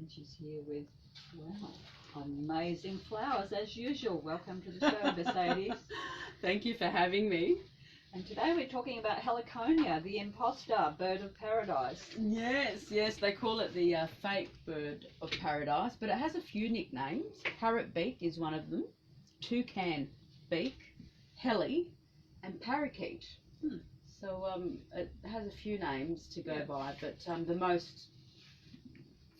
and she's here with, wow, amazing flowers as usual. Welcome to the show, Mercedes. Thank you for having me. And today we're talking about Heliconia, the imposter bird of paradise. Yes, they call it the fake bird of paradise, but it has a few nicknames. Parrot beak is one of them, toucan beak, heli, and parakeet. So it has a few names to go by, but the most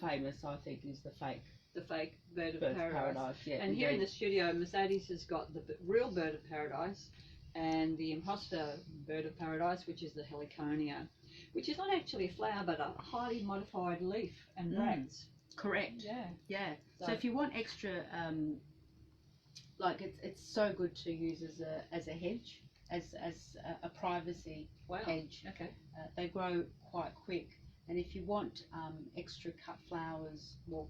famous, I think, is the fake bird of paradise. Yeah, and here in the studio, Mercedes has got the real bird of paradise and the imposter bird of paradise, which is the Heliconia, which is not actually a flower but a highly modified leaf and bracts. Correct. Yeah. So if you want extra, like it's so good to use as a hedge, as a privacy hedge. Okay. They grow quite quick, and if you want extra cut flowers, well,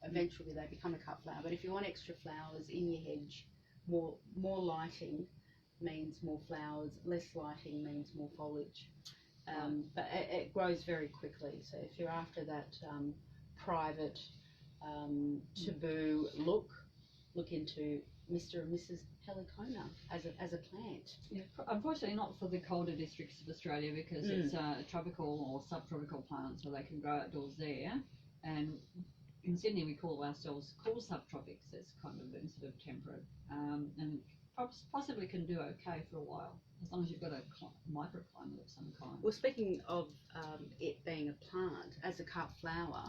eventually they become a cut flower. But if you want extra flowers in your hedge, more lighting means more flowers, less lighting means more foliage. But it grows very quickly. So if you're after that private, taboo look into Mr and Mrs Heliconia as a plant. Yeah, unfortunately not for the colder districts of Australia, because it's a tropical or subtropical plant, so they can grow outdoors there. And in Sydney we call ourselves cool subtropics. It's kind of sort of temperate, and possibly can do okay for a while, as long as you've got a microclimate of some kind. Well, speaking of it being a plant, as a cut flower,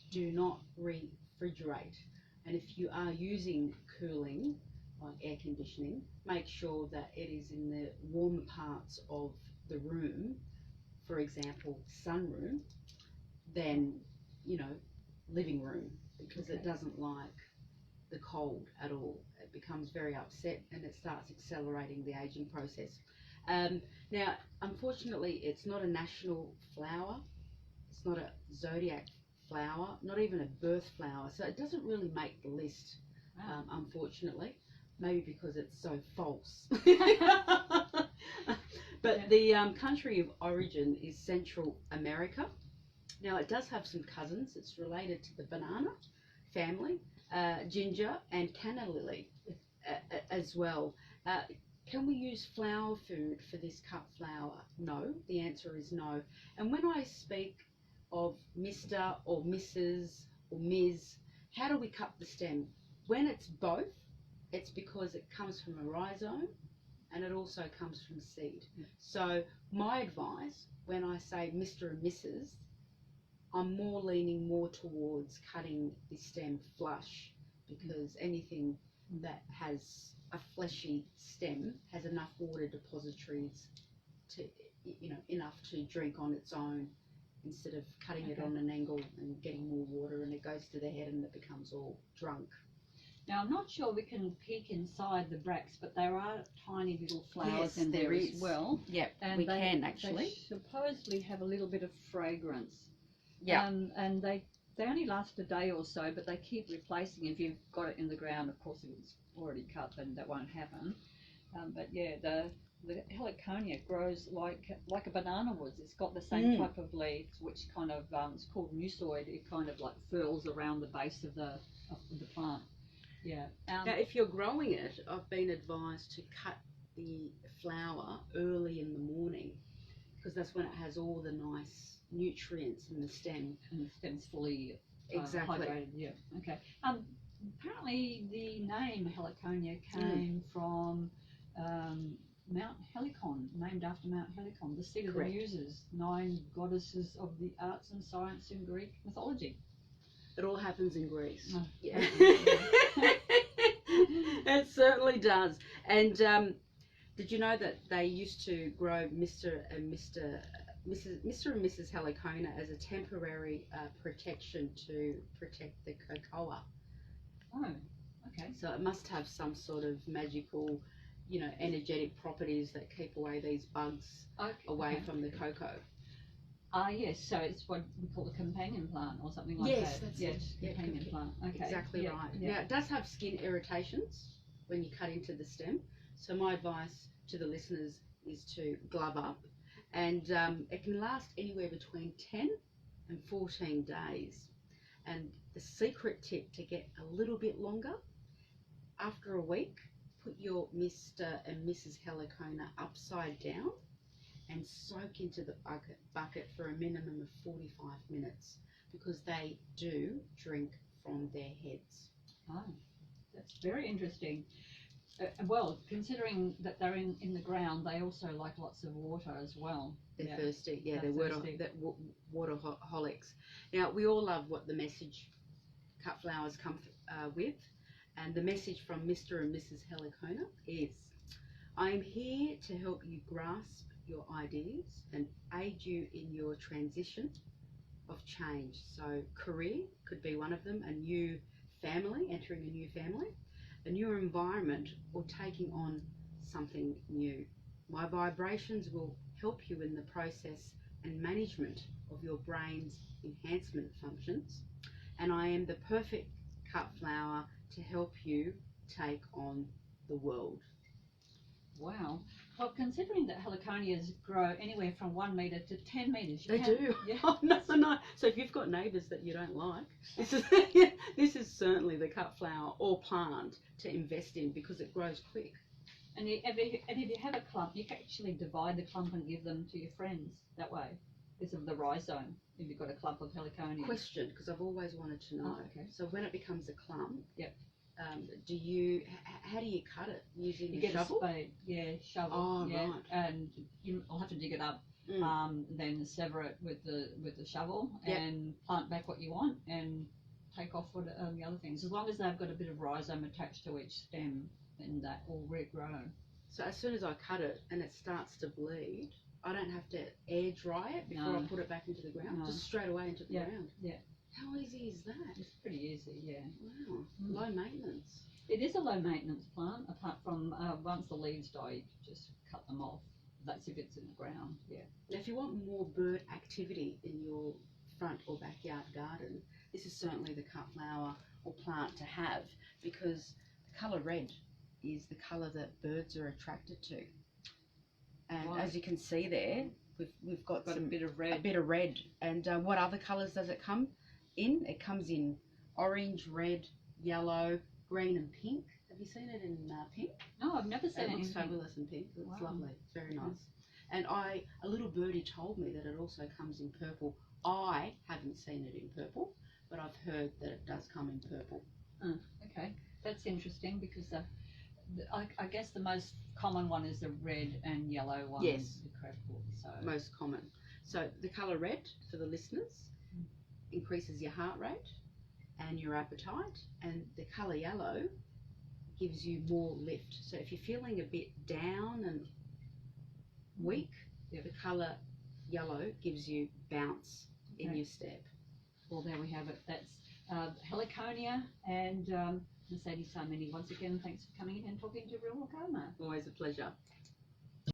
do not refrigerate. And if you are using cooling, like air conditioning, make sure that it is in the warmer parts of the room, for example, sunroom, than, living room, because it doesn't like the cold at all. It becomes very upset and it starts accelerating the aging process. Now, unfortunately, it's not a national flower. It's not a zodiac flower, not even a birth flower. So it doesn't really make the list, unfortunately. Maybe because it's so false. But the country of origin is Central America. Now, it does have some cousins. It's related to the banana family, ginger and canna lily as well. Can we use flower food for this cut flower? No, the answer is no. And when I speak of Mr or Mrs or Ms, how do we cut the stem? When it's both, it's because it comes from a rhizome and it also comes from seed. So my advice, when I say Mr and Mrs, I'm leaning more towards cutting the stem flush, because anything that has a fleshy stem has enough water depositories to, enough to drink on its own, instead of cutting it on an angle and getting more water and it goes to the head and it becomes all drunk. Now, I'm not sure we can peek inside the bracts, but there are tiny little flowers in there as well. Yep, and we can actually. They supposedly have a little bit of fragrance. Yeah. And they only last a day or so, but they keep replacing. If you've got it in the ground, of course, if it's already cut, then that won't happen. But yeah, the Heliconia grows like a banana would. It's got the same type of leaves, which kind of it's called mucoid. It kind of like furls around the base of the plant. Yeah. Now, if you're growing it, I've been advised to cut the flower early in the morning, because that's when it has all the nice nutrients in the stem. And the stem's fully exactly hydrated. Yeah. Okay. Apparently, the name Heliconia came from Mount Helicon, named after Mount Helicon, the seat of the Muses, 9 goddesses of the arts and science in Greek mythology. It all happens in Greece. Oh. Yeah. It certainly does. And did you know that they used to grow Mr and Mrs Heliconia as a temporary protection to protect the cocoa? Oh, okay. So it must have some sort of magical, energetic properties that keep away these bugs away from the cocoa. Yes, so it's what we call a companion plant or something like that. Yes, that's it. Companion plant. Okay. Exactly right. Yeah. Now, it does have skin irritations when you cut into the stem. So my advice to the listeners is to glove up. And it can last anywhere between 10 and 14 days. And the secret tip to get a little bit longer, after a week, put your Mr and Mrs Heliconia upside down and soak into the bucket for a minimum of 45 minutes, because they do drink from their heads. Oh, that's very interesting. Well, considering that they're in the ground, they also like lots of water as well. They're thirsty, yeah, they're thirsty. waterholics. Now, we all love what the message cut flowers come with, and the message from Mr and Mrs Heliconia is, I am here to help you grasp your ideas and aid you in your transition of change. So career could be one of them, a new family, entering a new family, a new environment, or taking on something new. My vibrations will help you in the process and management of your brain's enhancement functions, and I am the perfect cut flower to help you take on the world. Wow. Well, considering that heliconias grow anywhere from 1 metre to 10 metres. They do. Yeah. Oh, no. So if you've got neighbours that you don't like, this is certainly the cut flower or plant to invest in, because it grows quick. And if you have a clump, you can actually divide the clump and give them to your friends that way, because of the rhizome, if you've got a clump of heliconia. Question, because I've always wanted to know. Oh, okay. So when it becomes a clump, yep. How do you cut it? Using You a get shovel? a spade, yeah, shovel. Oh, yeah, right. And I'll have to dig it up, then sever it with the shovel, Yep. and plant back what you want, and take off what the other things. As long as they've got a bit of rhizome attached to each stem, then that will regrow. So as soon as I cut it and it starts to bleed, I don't have to air dry it before I put it back into the ground. No. Just straight away into the ground. Yeah. How easy is that? It's pretty easy, yeah. Wow. Low maintenance. It is a low maintenance plant, apart from once the leaves die, you just cut them off. That's if it's in the ground, yeah. Now, if you want more bird activity in your front or backyard garden, this is certainly the cut flower or plant to have, because the colour red is the colour that birds are attracted to. And Right. as you can see there, we've got a bit of red. A bit of red. And what other colours does it come in? It comes in orange, red, yellow, green and pink. Have you seen it in pink? No, I've never seen It it looks in pink. fabulous in pink. It's Wow. lovely. It's very nice. And a little birdie told me that it also comes in purple. I haven't seen it in purple, but I've heard that it does come in purple. Okay, that's interesting, because I guess the most common one is the red and yellow one. Yes. The purple, so. Most common. So the colour red, for the listeners, increases your heart rate and your appetite, and the colour yellow gives you more lift. So if you're feeling a bit down and weak, the colour yellow gives you bounce in your step. Well, there we have it. That's Heliconia and Mercedes Sarmini. Once again, thanks for coming in and talking to Real Wakama. Always a pleasure.